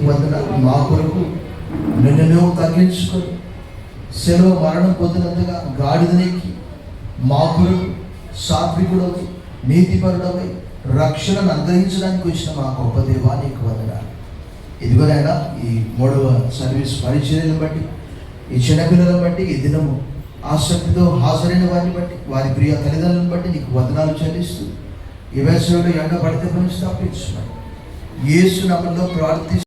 వందనాలు. మా కొరకు నిన్ను నువ్వు తగ్గించుకొని సెలవు మరణం పొందినంతగా గాడిదనెక్కి మా కొరకు సాత్వికుడవై నీతిపరుడవై రక్షణను అనుగ్రహించడానికి వచ్చిన మా గొప్ప దేవా నీకు వందనాలు. ఇదిగోనైనా ఈ 3వ సర్వీస్ పరిచర్యను బట్టి, ఈ చిన్నపిల్లలను బట్టి, ఈ దినము ఆసక్తితో హాజరైన వారిని బట్టి, వారి ప్రియ తల్లిదండ్రులను బట్టి నీకు వందనాలు చెల్లిస్తూ ఈ వేసవిలో ఎండ పడితే పని స్థాపించున్నాను. యేసు నామములో ప్రార్థి